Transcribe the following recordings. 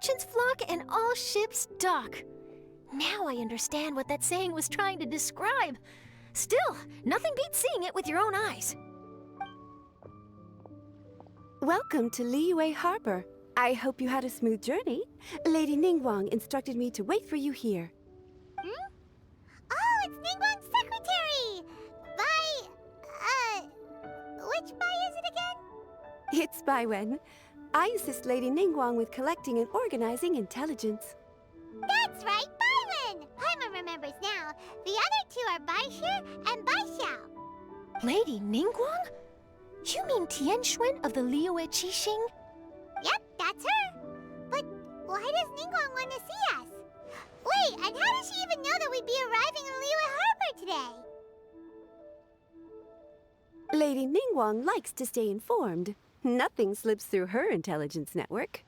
merchants flock and all ships dock. Now I understand what that saying was trying to describe. Still, nothing beats seeing it with your own eyes. Welcome to Liyue Harbor. I hope you had a smooth journey. Lady Ningguang instructed me to wait for you here. Hmm? Oh, it's Ningguang's secretary! Which Bai is it again? It's Baiwen. I assist Lady Ningguang with collecting and organizing intelligence. That's right, Baiwen! Paimon remembers now. The other two are Baishir and Baishao. Lady Ningguang? You mean Tianxuan of the Liyue Qixing? Yep, that's her. But why does Ningguang want to see us? Wait, and how does she even know that we'd be arriving in Liyue Harbor today? Lady Ningguang likes to stay informed. Nothing slips through her intelligence network.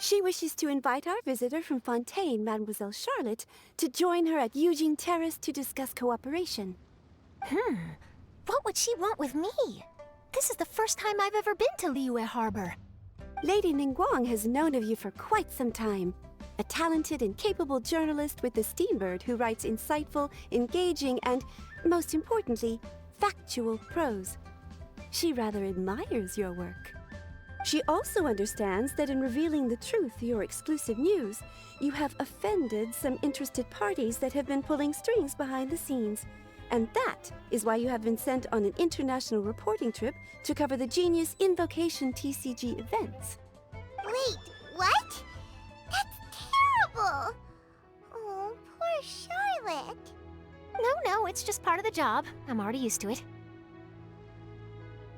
She wishes to invite our visitor from Fontaine, Mademoiselle Charlotte, to join her at Eugene Terrace to discuss cooperation. What would she want with me? This is the first time I've ever been to Liyue Harbor. Lady Ningguang has known of you for quite some time. A talented and capable journalist with the Steambird who writes insightful, engaging, and, most importantly, factual prose. She rather admires your work. She also understands that in revealing the truth, your exclusive news, you have offended some interested parties that have been pulling strings behind the scenes. And that is why you have been sent on an international reporting trip to cover the Genius Invocation TCG events. Wait, what? That's terrible! Oh, poor Charlotte. No, it's just part of the job. I'm already used to it.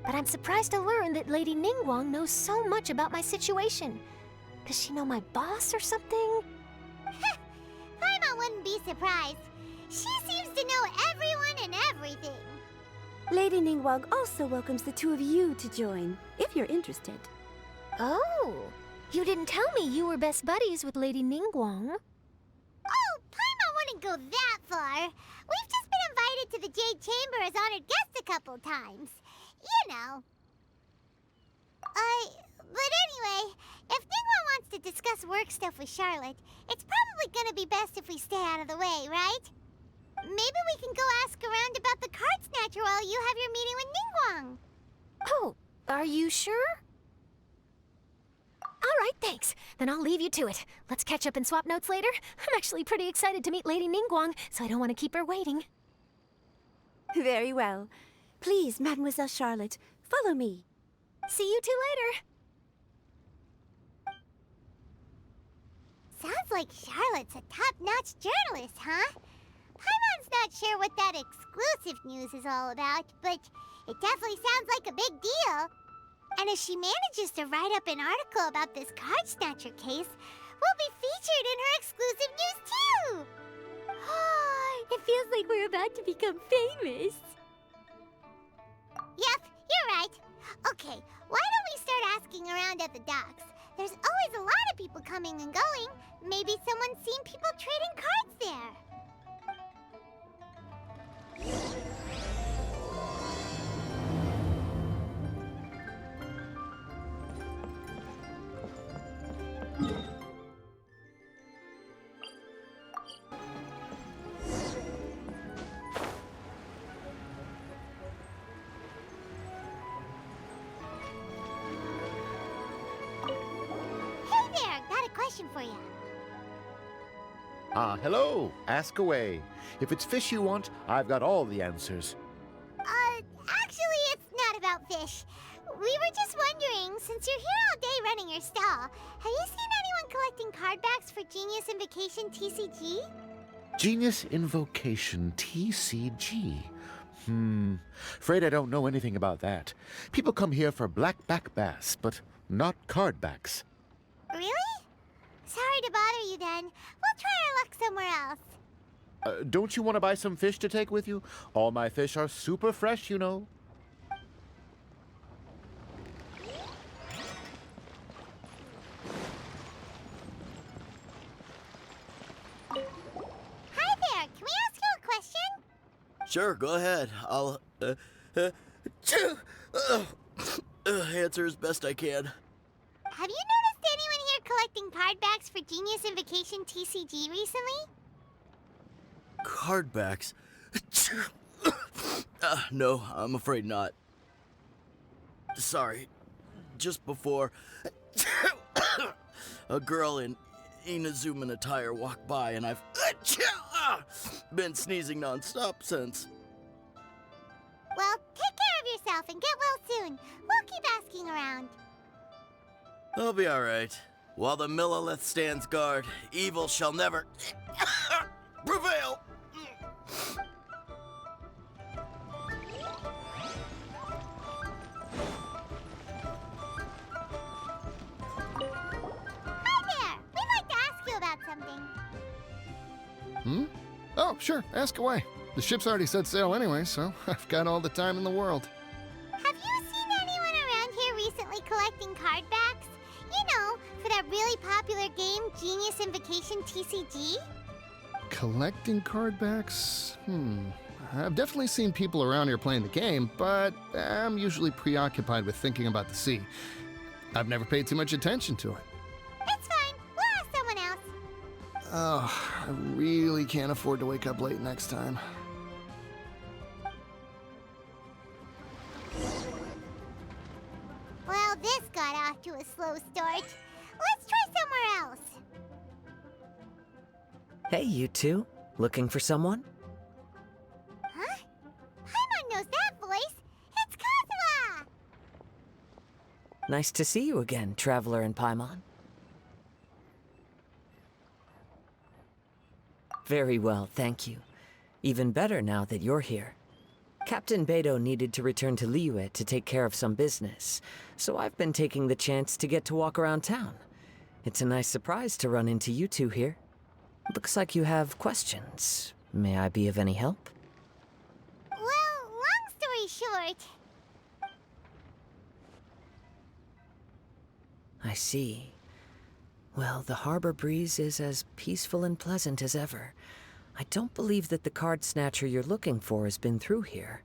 But I'm surprised to learn that Lady Ningguang knows so much about my situation. Does she know my boss or something? Paimon wouldn't be surprised. She seems to know everyone and everything. Lady Ningguang also welcomes the two of you to join, if you're interested. Oh, you didn't tell me you were best buddies with Lady Ningguang. Oh, Paimon wouldn't go that far. We've just been invited to the Jade Chamber as honored guests a couple times. You know. But anyway, if Ningguang wants to discuss work stuff with Charlotte, it's probably gonna be best if we stay out of the way, right? Maybe we can go ask around about the card snatcher while you have your meeting with Ningguang. Oh, are you sure? All right, thanks. Then I'll leave you to it. Let's catch up and swap notes later. I'm actually pretty excited to meet Lady Ningguang, so I don't want to keep her waiting. Very well. Please, Mademoiselle Charlotte, follow me. See you two later. Sounds like Charlotte's a top-notch journalist, huh? Paimon's not sure what that exclusive news is all about, but it definitely sounds like a big deal. And if she manages to write up an article about this card snatcher case, we'll be featured in her exclusive news too! It feels like we're about to become famous. Yep, you're right. Okay, why don't we start asking around at the docks? There's always a lot of people coming and going. Maybe someone's seen people trading cards there. Hey there, got a question for you. Hello. Ask away. If it's fish you want, I've got all the answers. Actually, it's not about fish. We were just wondering, since you're here all day running your stall, have you seen anyone collecting card backs for Genius Invocation TCG? Genius Invocation TCG. Afraid I don't know anything about that. People come here for blackback bass, but not card backs. Really? Sorry to bother you then. We'll try our luck somewhere else. Don't you want to buy some fish to take with you? All my fish are super fresh, you know. Hi there, can we ask you a question? Sure, go ahead. I'll, answer as best I can. Have you noticed anyone here collecting card backs for Genius Invocation TCG recently? Card backs? No, I'm afraid not. Sorry. Just before, a girl in Inazuman attire walked by, and I've been sneezing nonstop since. Well, take care of yourself and get well soon. We'll keep asking around. I'll be alright. While the Millilith stands guard, evil shall never prevail. Hi there! We'd like to ask you about something. Oh, sure, ask away. The ship's already set sail anyway, so I've got all the time in the world. Have you seen anyone around here recently collecting card backs? You know, for that really popular game, Genius Invocation TCG? Collecting card backs? I've definitely seen people around here playing the game, but I'm usually preoccupied with thinking about the sea. I've never paid too much attention to it. It's fine. We'll ask someone else. Oh, I really can't afford to wake up late next time. Well, this got off to a slow start. Let's try somewhere else. Hey, you two. Looking for someone? Huh? Paimon knows that voice. It's Kazuha! Nice to see you again, Traveler and Paimon. Very well, thank you. Even better now that you're here. Captain Beidou needed to return to Liyue to take care of some business, so I've been taking the chance to get to walk around town. It's a nice surprise to run into you two here. Looks like you have questions. May I be of any help? Well, long story short, I see. Well, the harbor breeze is as peaceful and pleasant as ever. I don't believe that the card snatcher you're looking for has been through here.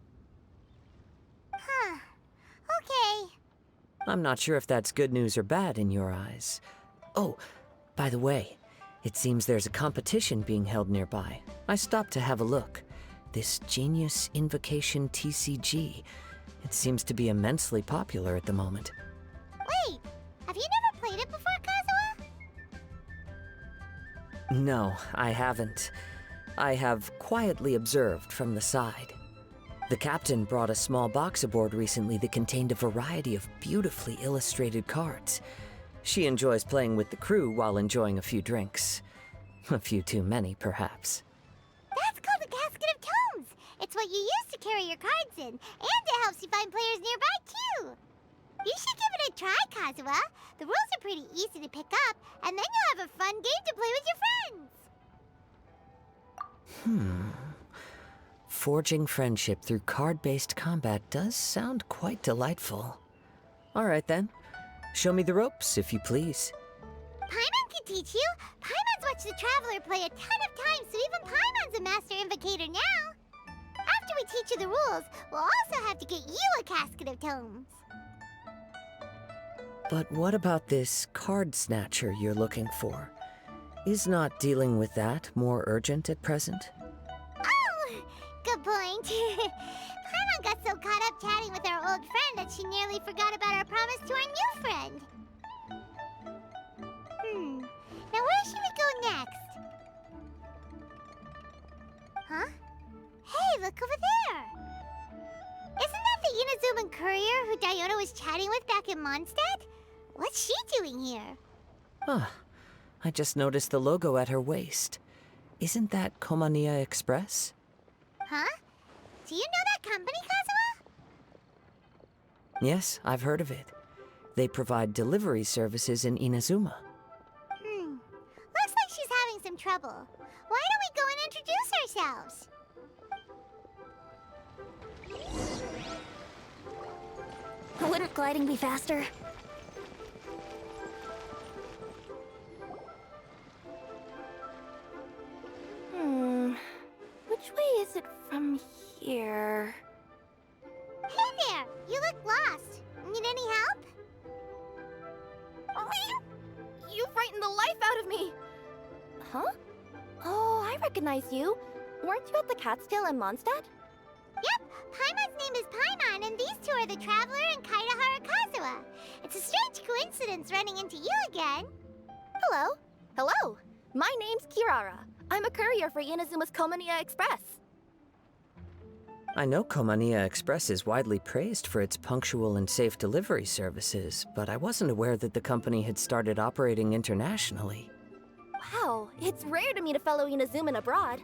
huh. Okay. I'm not sure if that's good news or bad in your eyes. Oh, by the way, it seems there's a competition being held nearby. I stopped to have a look. This Genius Invocation TCG. It seems to be immensely popular at the moment. Wait, have you never played it before, Kazuha? No, I haven't. I have quietly observed from the side. The captain brought a small box aboard recently that contained a variety of beautifully illustrated cards. She enjoys playing with the crew while enjoying a few drinks. A few too many, perhaps. That's called a casket of tomes. It's what you use to carry your cards in, and it helps you find players nearby, too. You should give it a try, Kazuha. The rules are pretty easy to pick up, and then you'll have a fun game to play with your friends. Forging friendship through card-based combat does sound quite delightful. All right, then. Show me the ropes, if you please. Paimon can teach you. Paimon's watched the Traveler play a ton of times, so even Paimon's a master invocator now. After we teach you the rules, we'll also have to get you a casket of tomes. But what about this card snatcher you're looking for? Is not dealing with that more urgent at present? Oh, good point. Paimon got so caught up chatting with our old friend that she nearly forgot about our promise to our new friend. Now where should we go next? Huh? Hey, look over there! Isn't that the Inazuman courier who Diona was chatting with back in Mondstadt? What's she doing here? I just noticed the logo at her waist. Isn't that Komania Express? Huh? Do you know that company, Kazuha? Yes, I've heard of it. They provide delivery services in Inazuma. Looks like she's having some trouble. Why don't we go and introduce ourselves? Wouldn't gliding be faster? Which way is it from here? Hey there! You look lost. Need any help? You frightened the life out of me! Huh? Oh, I recognize you. Weren't you at the Catskill in Mondstadt? Yep, Paimon's name is Paimon, and these two are the Traveler and Kaida Harakazawa. It's a strange coincidence running into you again. Hello. Hello. My name's Kirara. I'm a courier for Inazuma's Komaniya Express. I know Komaniya Express is widely praised for its punctual and safe delivery services, but I wasn't aware that the company had started operating internationally. Wow, it's rare to meet a fellow Inazuman abroad.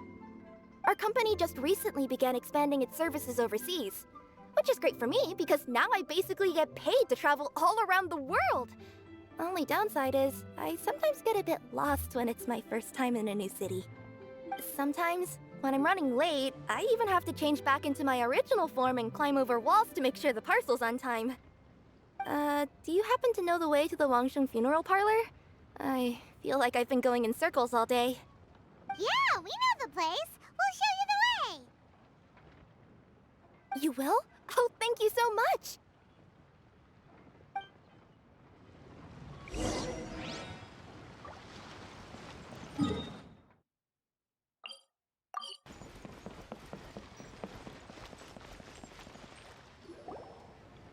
Our company just recently began expanding its services overseas, which is great for me because now I basically get paid to travel all around the world. Only downside is, I sometimes get a bit lost when it's my first time in a new city. Sometimes, when I'm running late, I even have to change back into my original form and climb over walls to make sure the parcel's on time. Do you happen to know the way to the Wangsheng funeral parlor? I feel like I've been going in circles all day. Yeah, we know the place. We'll show you the way. You will? Oh, thank you so much!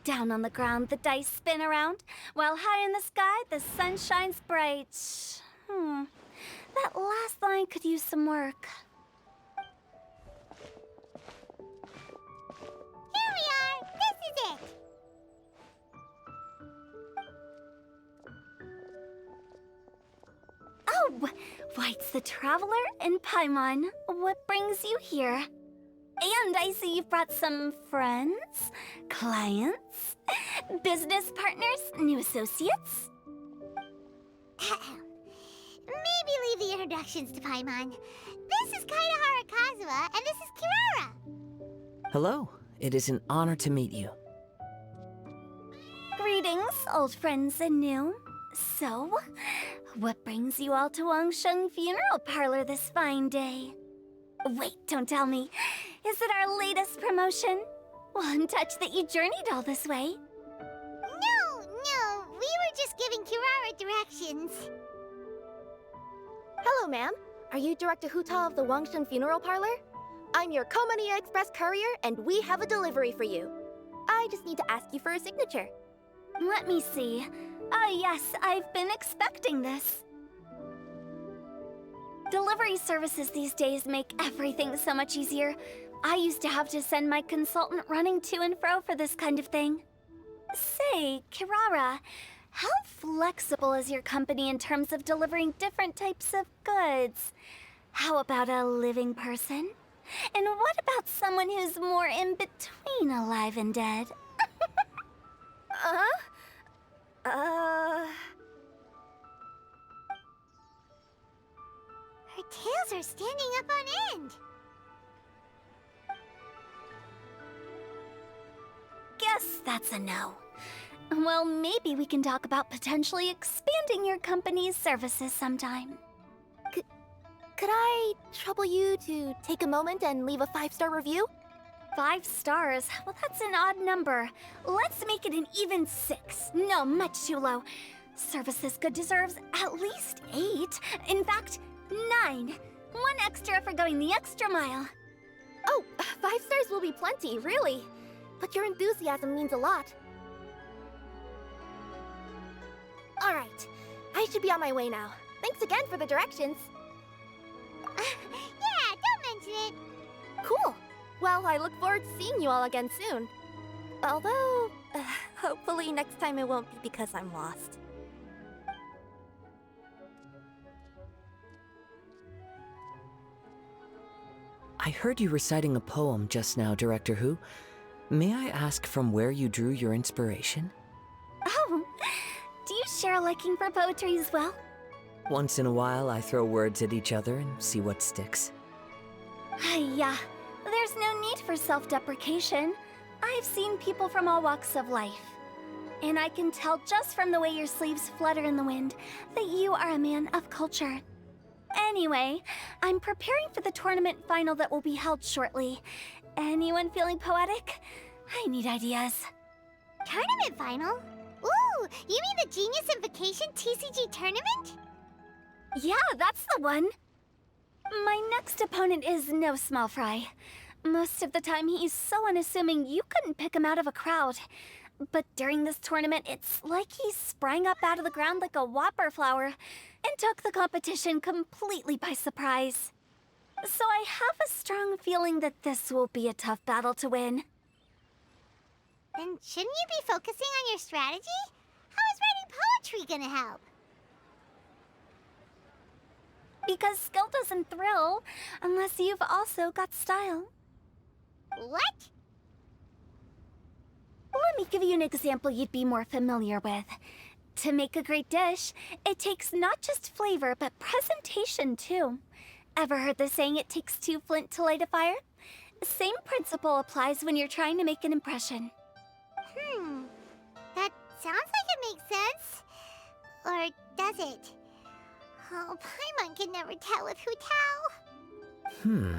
Down on the ground, the dice spin around, while high in the sky, the sun shines bright. That last line could use some work. Here we are. This is it. Oh, why, it's the Traveler and Paimon. What brings you here? And I see you've brought some friends, clients, business partners, new associates. Maybe leave the introductions to Paimon. This is Kaida Harakazawa, and this is Kirara. Hello, it is an honor to meet you. Greetings, old friends and new. So, what brings you all to Wangsheng Funeral Parlor this fine day? Wait, don't tell me. Is it our latest promotion? Well, I'm touched that you journeyed all this way. No, we were just giving Kirara directions. Hello, ma'am. Are you Director Huta of the Wangsheng Funeral Parlor? I'm your Komaniya Express courier, and we have a delivery for you. I just need to ask you for a signature. Let me see. Ah, yes, I've been expecting this. Delivery services these days make everything so much easier. I used to have to send my consultant running to and fro for this kind of thing. Say, Kirara, how flexible is your company in terms of delivering different types of goods? How about a living person? And what about someone who's more in between alive and dead? Her tails are standing up on end. Guess that's a no. Well, maybe we can talk about potentially expanding your company's services sometime. Could I trouble you to take a moment and leave a 5-star review? 5 stars? Well, that's an odd number. Let's make it an even 6. No, much too low. Service this good deserves at least 8. In fact, 9. 1 extra for going the extra mile. Oh, 5 stars will be plenty, really. But your enthusiasm means a lot. All right, I should be on my way now. Thanks again for the directions. Yeah, don't mention it. Cool. Well, I look forward to seeing you all again soon. Although, hopefully next time it won't be because I'm lost. I heard you reciting a poem just now, Director Who. May I ask from where you drew your inspiration? Oh, do you share a liking for poetry as well? Once in a while, I throw words at each other and see what sticks. Yeah, there's no need for self-deprecation. I've seen people from all walks of life. And I can tell just from the way your sleeves flutter in the wind that you are a man of culture. Anyway, I'm preparing for the tournament final that will be held shortly. Anyone feeling poetic? I need ideas. Tournament final? Ooh, you mean the Genius Invocation TCG tournament? Yeah, that's the one. My next opponent is no small fry. Most of the time, he's so unassuming you couldn't pick him out of a crowd. But during this tournament, it's like he sprang up out of the ground like a whopper flower and took the competition completely by surprise. So I have a strong feeling that this will be a tough battle to win. Then shouldn't you be focusing on your strategy? How is writing poetry gonna help? Because skill doesn't thrill unless you've also got style. What? Let me give you an example you'd be more familiar with. To make a great dish, it takes not just flavor, but presentation too. Ever heard the saying, it takes two flint to light a fire? Same principle applies when you're trying to make an impression. That sounds like it makes sense. Or does it? Oh, Paimon can never tell with Hu Tao.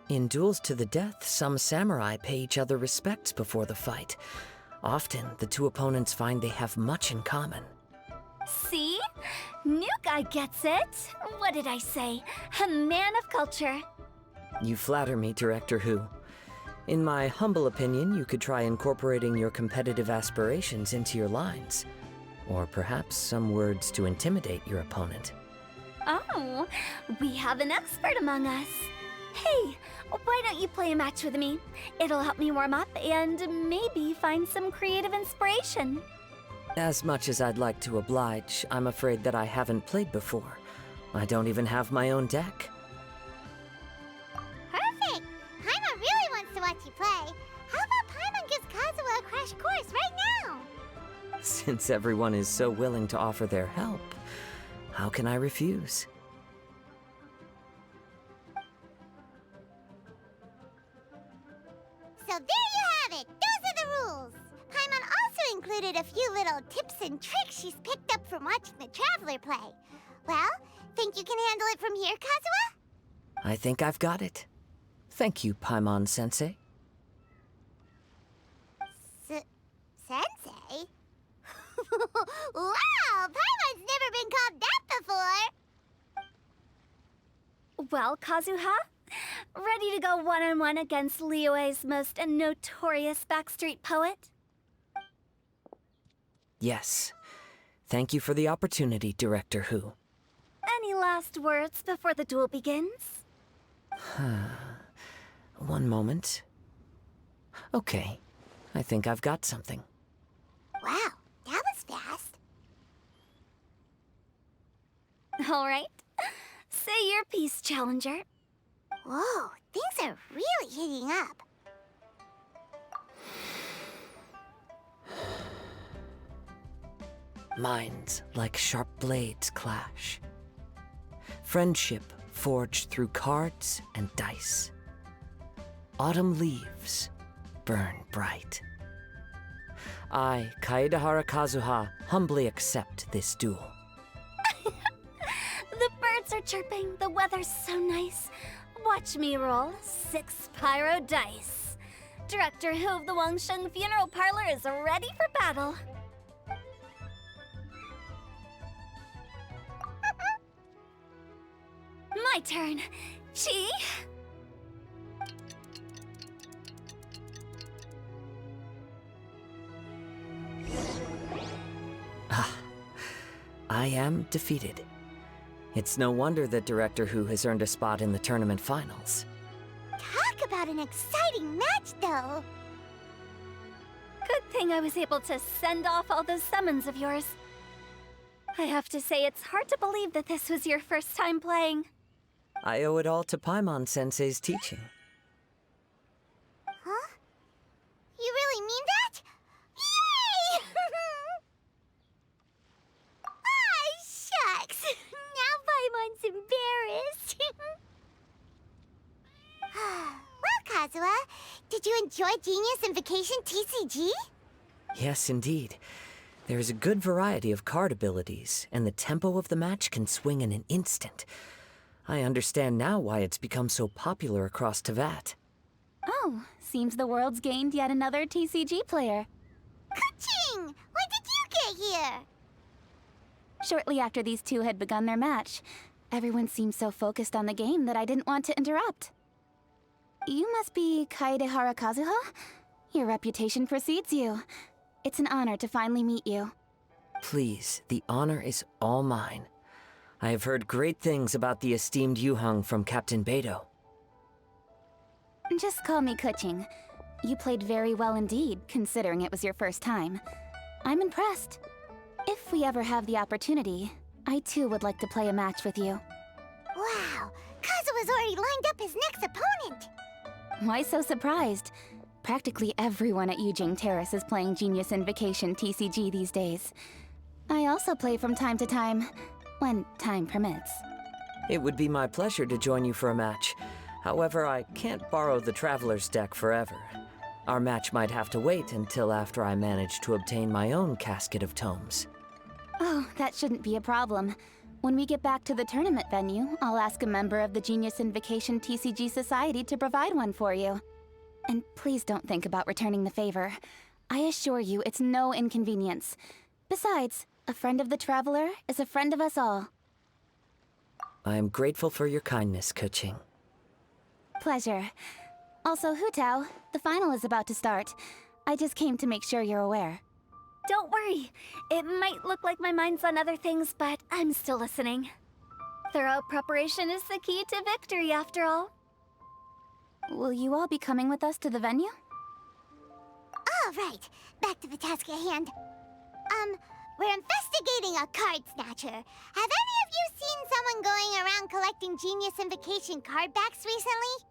In duels to the death, some samurai pay each other respects before the fight. Often, the two opponents find they have much in common. See? New guy gets it. What did I say? A man of culture. You flatter me, Director Who. In my humble opinion, you could try incorporating your competitive aspirations into your lines. Or perhaps some words to intimidate your opponent. Oh, we have an expert among us. Hey, why don't you play a match with me? It'll help me warm up and maybe find some creative inspiration. As much as I'd like to oblige, I'm afraid that I haven't played before. I don't even have my own deck. Perfect! Paimon really wants to watch you play. How about Paimon gives Kazuha a crash course right now? Since everyone is so willing to offer their help, how can I refuse? So there you have it! Those are the rules! Paimon also included a few little tips and tricks she's picked up from watching the Traveler play. Well, think you can handle it from here, Kazuha? I think I've got it. Thank you, Paimon-sensei. Sensei? Wow! Paimon's never been called that before! Well, Kazuha, ready to go one-on-one against Liyue's most notorious backstreet poet? Yes. Thank you for the opportunity, Director Who. Any last words before the duel begins? One moment. Okay. I think I've got something. Wow, that was fast. All right. Say your piece, Challenger. Whoa, things are really heating up. Minds like sharp blades clash. Friendship forged through cards and dice. Autumn leaves burn bright. I, Kaedahara Kazuha, humbly accept this duel. The birds are chirping, the weather's so nice. Watch me roll 6 pyro dice. Director Who of the Wangsheng Funeral Parlor is ready for battle. My turn. Chi? I am defeated. It's no wonder that Director Who has earned a spot in the tournament finals. Talk about an exciting match, though. Good thing I was able to send off all those summons of yours. I have to say, it's hard to believe that this was your first time playing. I owe it all to Paimon-sensei's teaching. Huh? You really mean that? Yay! Ah, shucks. Now Paimon's embarrassed. Well, Kazuha, did you enjoy Genius and Vacation TCG? Yes, indeed. There is a good variety of card abilities, and the tempo of the match can swing in an instant. I understand now why it's become so popular across Teyvat. Oh, seems the world's gained yet another TCG player. Ka-ching! When did you get here? Shortly after these two had begun their match, Everyone seemed so focused on the game that I didn't want to interrupt. You must be Kaedehara Kazuha? Your reputation precedes you. It's an honor to finally meet you. Please, the honor is all mine. I have heard great things about the esteemed Yuhang from Captain Beidou. Just call me Kuching. You played very well indeed, considering it was your first time. I'm impressed. If we ever have the opportunity, I too would like to play a match with you. Wow, Kazuha's already lined up his next opponent. Why so surprised? Practically everyone at Yujing Terrace is playing Genius Invocation TCG these days. I also play from time to time, when time permits. It would be my pleasure to join you for a match. However, I can't borrow the Traveler's deck forever. Our match might have to wait until after I manage to obtain my own casket of tomes. Oh, that shouldn't be a problem. When we get back to the tournament venue, I'll ask a member of the Genius Invocation TCG Society to provide one for you. And please don't think about returning the favor. I assure you it's no inconvenience. Besides, a friend of the Traveler is a friend of us all. I am grateful for your kindness, Kuching. Pleasure. Also, Hutao, the final is about to start. I just came to make sure you're aware. Don't worry. It might look like my mind's on other things, but I'm still listening. Thorough preparation is the key to victory, after all. Will you all be coming with us to the venue? All right, back to the task at hand. We're investigating a card snatcher. Have any of you seen someone going around collecting Genius Invocation card backs recently?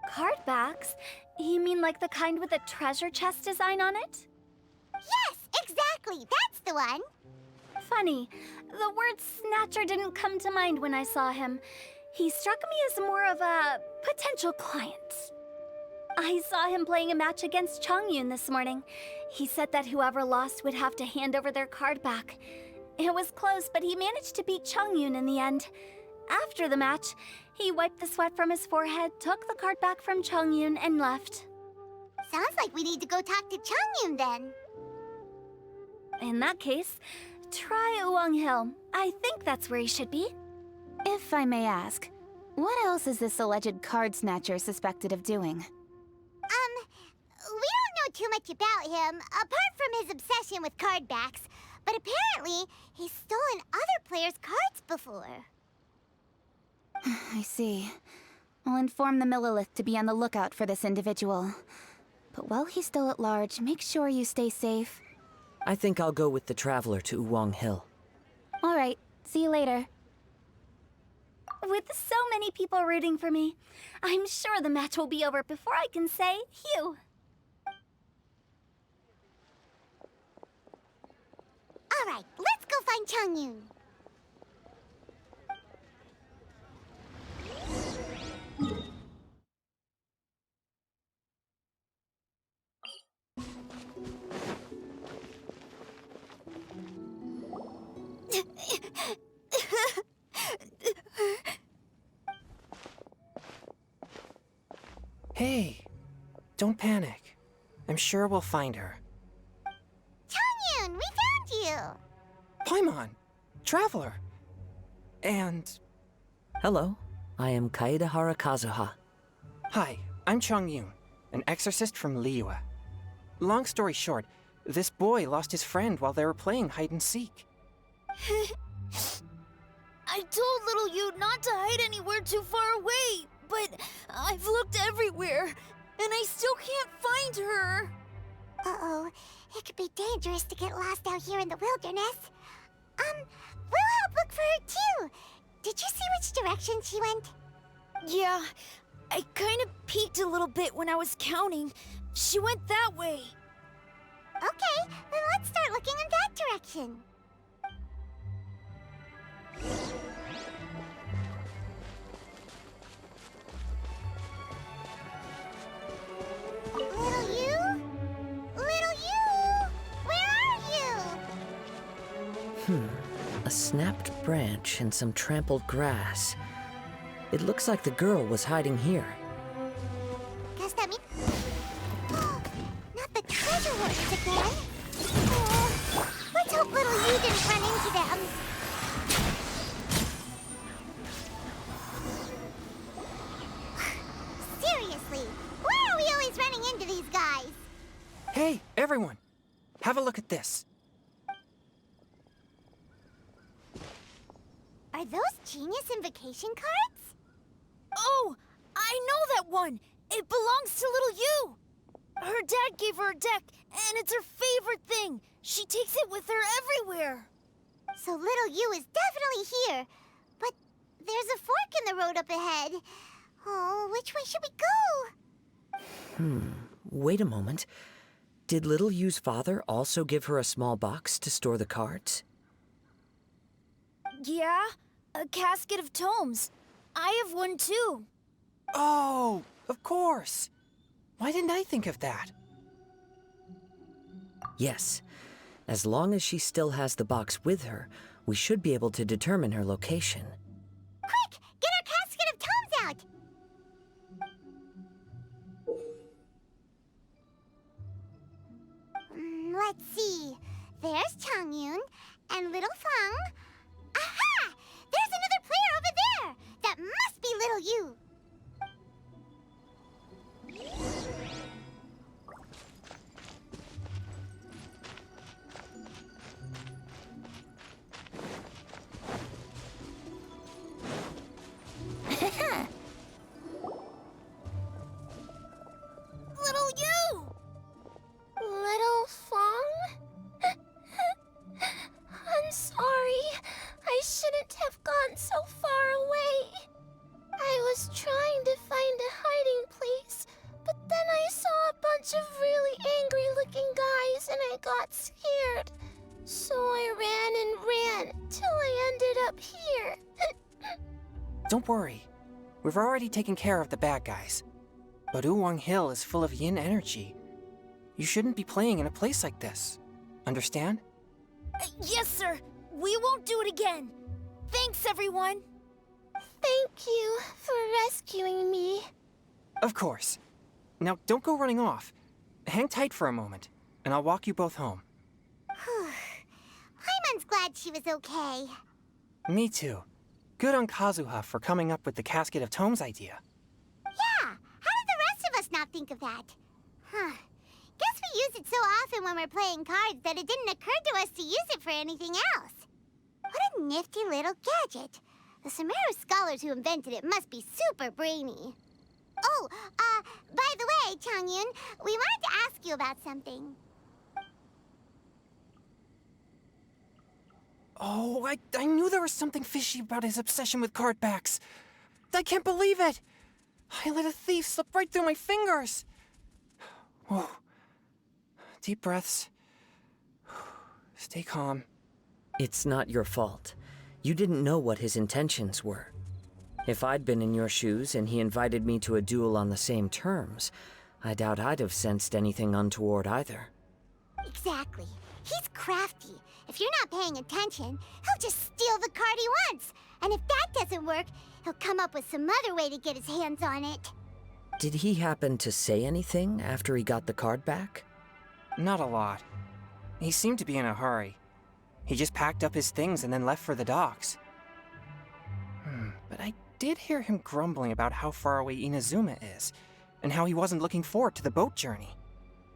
Card backs? You mean like the kind with a treasure chest design on it? Yes, exactly, that's the one. Funny, the word snatcher didn't come to mind when I saw him. He struck me as more of a potential client. I saw him playing a match against Chongyun this morning. He said that whoever lost would have to hand over their card back. It was close, but he managed to beat Chongyun in the end. After the match, he wiped the sweat from his forehead, took the card back from Chongyun, and left. Sounds like we need to go talk to Chongyun then. In that case, try Uwang Hill. I think that's where he should be. If I may ask, what else is this alleged card snatcher suspected of doing? We don't know too much about him, apart from his obsession with card backs. But apparently, he's stolen other players' cards before. I see. I'll inform the Millilith to be on the lookout for this individual. But while he's still at large, make sure you stay safe. I think I'll go with the Traveler to Uwang Hill. All right, see you later. With so many people rooting for me, I'm sure the match will be over before I can say phew. All right, let's go find Chongyun. Hey, don't panic. I'm sure we'll find her. Chongyun, we found you! Paimon, Traveler. And... Hello, I am Kaedehara Kazuha. Hi, I'm Chongyun, an exorcist from Liyue. Long story short, this boy lost his friend while they were playing hide-and-seek. I told little you not to hide anywhere too far away, but I've looked everywhere, and I still can't find her. Uh-oh, it could be dangerous to get lost out here in the wilderness. We'll help look for her too. Did you see which direction she went? Yeah, I kind of peeked a little bit when I was counting. She went that way. Okay, then let's start looking in that direction. Little you? Little you? Where are you? A snapped branch and some trampled grass. It looks like the girl was hiding here. Does that mean... Not the treasure hoards again. Oh, let's hope little you didn't run into them. Hey, everyone! Have a look at this. Are those Genius Invocation cards? Oh, I know that one! It belongs to little you! Her dad gave her a deck, and it's her favorite thing. She takes it with her everywhere. So little you is definitely here. But there's a fork in the road up ahead. Oh, which way should we go? Wait a moment. Did Little Yu's father also give her a small box to store the cards? Yeah, a casket of tomes. I have one too. Oh, of course. Why didn't I think of that? Yes. As long as she still has the box with her, we should be able to determine her location. Quick, get our casket of tomes out! Let's see. There's Changyun and Little Fang. Aha! There's another player over there! That must be Little You. Little you! Little Fang? I'm sorry. I shouldn't have gone so far away. I was trying to find a hiding place, but then I saw a bunch of really angry-looking guys and I got scared. So I ran and ran till I ended up here. Don't worry. We've already taken care of the bad guys. But Uwang Hill is full of yin energy. You shouldn't be playing in a place like this. Understand? Yes, sir. We won't do it again. Thanks, everyone. Thank you for rescuing me. Of course. Now, don't go running off. Hang tight for a moment, and I'll walk you both home. Paimon's glad she was okay. Me too. Good on Kazuha for coming up with the Casket of Tomes idea. Yeah, how did the rest of us not think of that? Guess we use it so often when we're playing cards that it didn't occur to us to use it for anything else. What a nifty little gadget. The Sumeru scholars who invented it must be super brainy. Oh, by the way, Changyun, we wanted to ask you about something. Oh, I knew there was something fishy about his obsession with card backs. I can't believe it! I let a thief slip right through my fingers! Whoa. Deep breaths. Stay calm. It's not your fault. You didn't know what his intentions were. If I'd been in your shoes and he invited me to a duel on the same terms, I doubt I'd have sensed anything untoward either. Exactly. He's crafty. If you're not paying attention, he'll just steal the card he wants. And if that doesn't work, he'll come up with some other way to get his hands on it. Did he happen to say anything after he got the card back? Not a lot. He seemed to be in a hurry. He just packed up his things and then left for the docks. But I did hear him grumbling about how far away Inazuma is, and how he wasn't looking forward to the boat journey.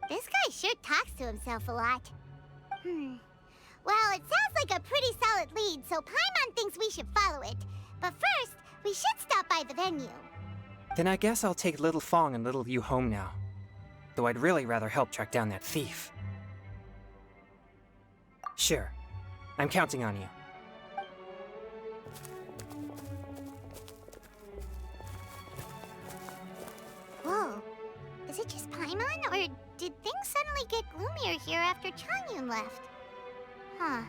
This guy sure talks to himself a lot. Well, it sounds like a pretty solid lead, so Paimon thinks we should follow it. But first, we should stop by the venue. Then I guess I'll take Little Fang and Little Yu home now. Though I'd really rather help track down that thief. Sure. I'm counting on you. Whoa. Is it just Paimon, or did things suddenly get gloomier here after Changyun left? Huh.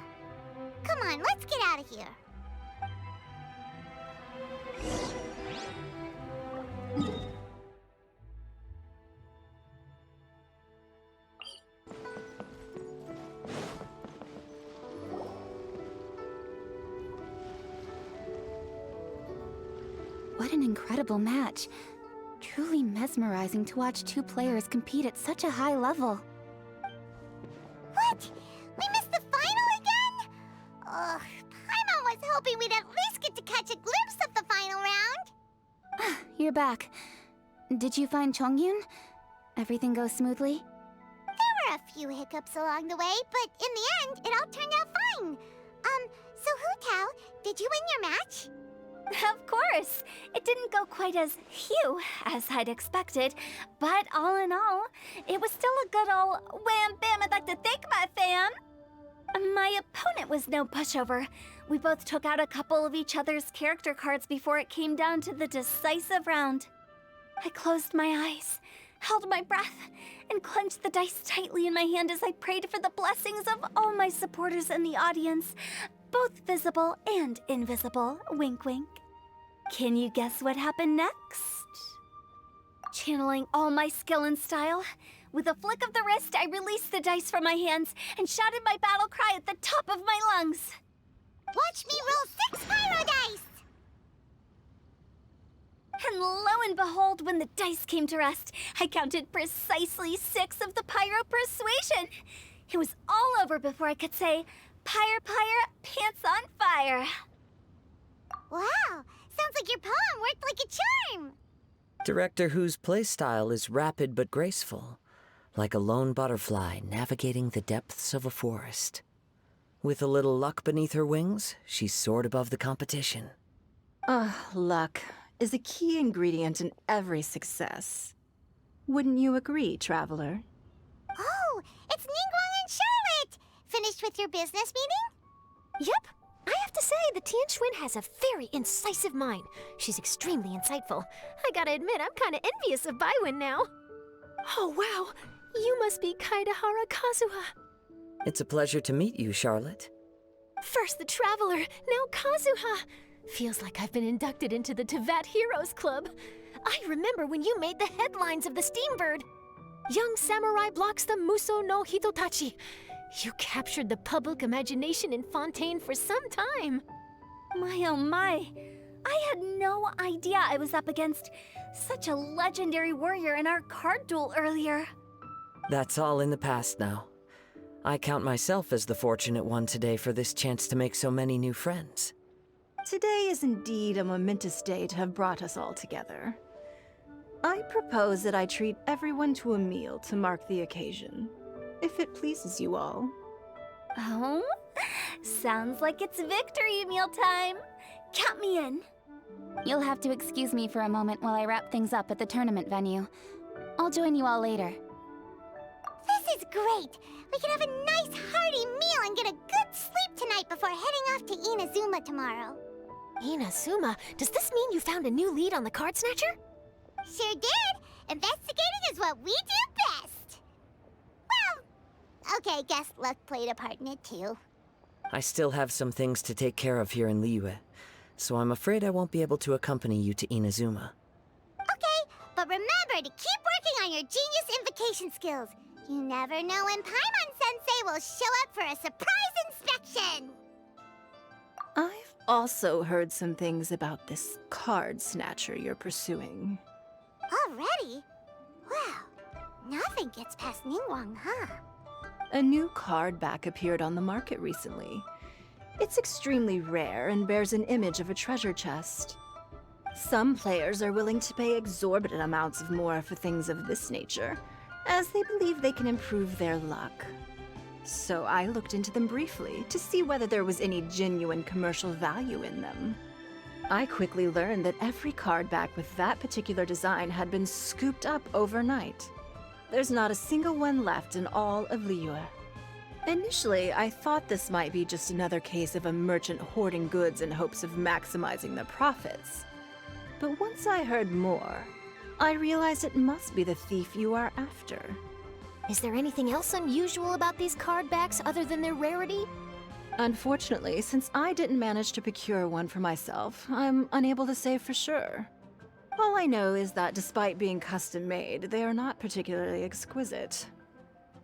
Come on, let's get out of here. What an incredible match. Truly mesmerizing to watch two players compete at such a high level. What? We missed the final again? Ugh, Paimon was hoping we'd at least get to catch a glimpse of the final round. You're back. Did you find Chongyun? Everything go smoothly? There few hiccups along the way, but in the end, it all turned out fine. So Hu Tao, did you win your match? Of course! It didn't go quite as hew as I'd expected, but all in all, it was still a good ol' wham bam. I'd like to thank my fam! My opponent was no pushover. We both took out a couple of each other's character cards before it came down to the decisive round. I closed my eyes, held my breath, and clenched the dice tightly in my hand as I prayed for the blessings of all my supporters in the audience, both visible and invisible. Wink, wink. Can you guess what happened next? Channeling all my skill and style, with a flick of the wrist, I released the dice from my hands and shouted my battle cry at the top of my lungs. Watch me roll 6 pyro dice! And lo and behold, when the dice came to rest, I counted precisely 6 of the pyro persuasion. It was all over before I could say, "Pyre, pyre, pants on fire." Wow, sounds like your poem worked like a charm! Director Who's playstyle is rapid but graceful, like a lone butterfly navigating the depths of a forest. With a little luck beneath her wings, she soared above the competition. Luck is a key ingredient in every success. Wouldn't you agree, Traveler? Oh, it's Ningguang and Charlotte! Finished with your business meeting? Yep. I have to say, the Tianquan has a very incisive mind. She's extremely insightful. I gotta admit, I'm kinda envious of Baiwen now. Oh, wow. You must be Kaidahara Kazuha. It's a pleasure to meet you, Charlotte. First the Traveler, now Kazuha. Feels like I've been inducted into the Tevat Heroes Club. I remember when you made the headlines of the Steambird. Young samurai blocks the Muso no Hitotachi. You captured the public imagination in Fontaine for some time. My oh my, I had no idea I was up against such a legendary warrior in our card duel earlier. That's all in the past now. I count myself as the fortunate one today for this chance to make so many new friends. Today is indeed a momentous day to have brought us all together. I propose that I treat everyone to a meal to mark the occasion, if it pleases you all. Oh? Sounds like it's victory meal time. Count me in. You'll have to excuse me for a moment while I wrap things up at the tournament venue. I'll join you all later. This is great! We can have a nice hearty meal and get a good sleep tonight before heading off to Inazuma tomorrow. Inazuma, does this mean you found a new lead on the Card Snatcher? Sure did! Investigating is what we do best! Well, okay, guess luck played a part in it too. I still have some things to take care of here in Liyue, so I'm afraid I won't be able to accompany you to Inazuma. Okay, but remember to keep working on your genius invocation skills. You never know when Paimon-sensei will show up for a surprise inspection! I've also heard some things about this card snatcher you're pursuing. Already? Wow, nothing gets past Ningguang, huh? A new card back appeared on the market recently. It's extremely rare and bears an image of a treasure chest. Some players are willing to pay exorbitant amounts of more for things of this nature, as they believe they can improve their luck. So I looked into them briefly to see whether there was any genuine commercial value in them. I quickly learned that every card back with that particular design had been scooped up overnight. There's not a single one left in all of Liyue. Initially, I thought this might be just another case of a merchant hoarding goods in hopes of maximizing their profits. But once I heard more, I realized it must be the thief you are after. Is there anything else unusual about these card backs other than their rarity? Unfortunately, since I didn't manage to procure one for myself, I'm unable to say for sure. All I know is that despite being custom-made, they are not particularly exquisite.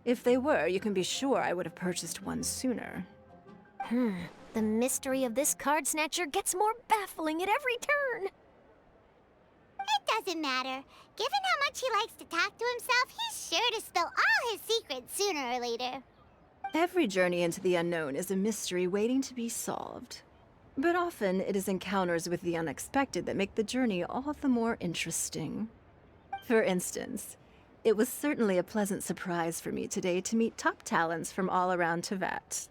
If they were, you can be sure I would have purchased one sooner. The mystery of this card snatcher gets more baffling at every turn. It doesn't matter. Given how much he likes to talk to himself, he's sure to spill all his secrets sooner or later. Every journey into the unknown is a mystery waiting to be solved. But often, it is encounters with the unexpected that make the journey all the more interesting. For instance, It was certainly a pleasant surprise for me today to meet top talents from all around Teyvat.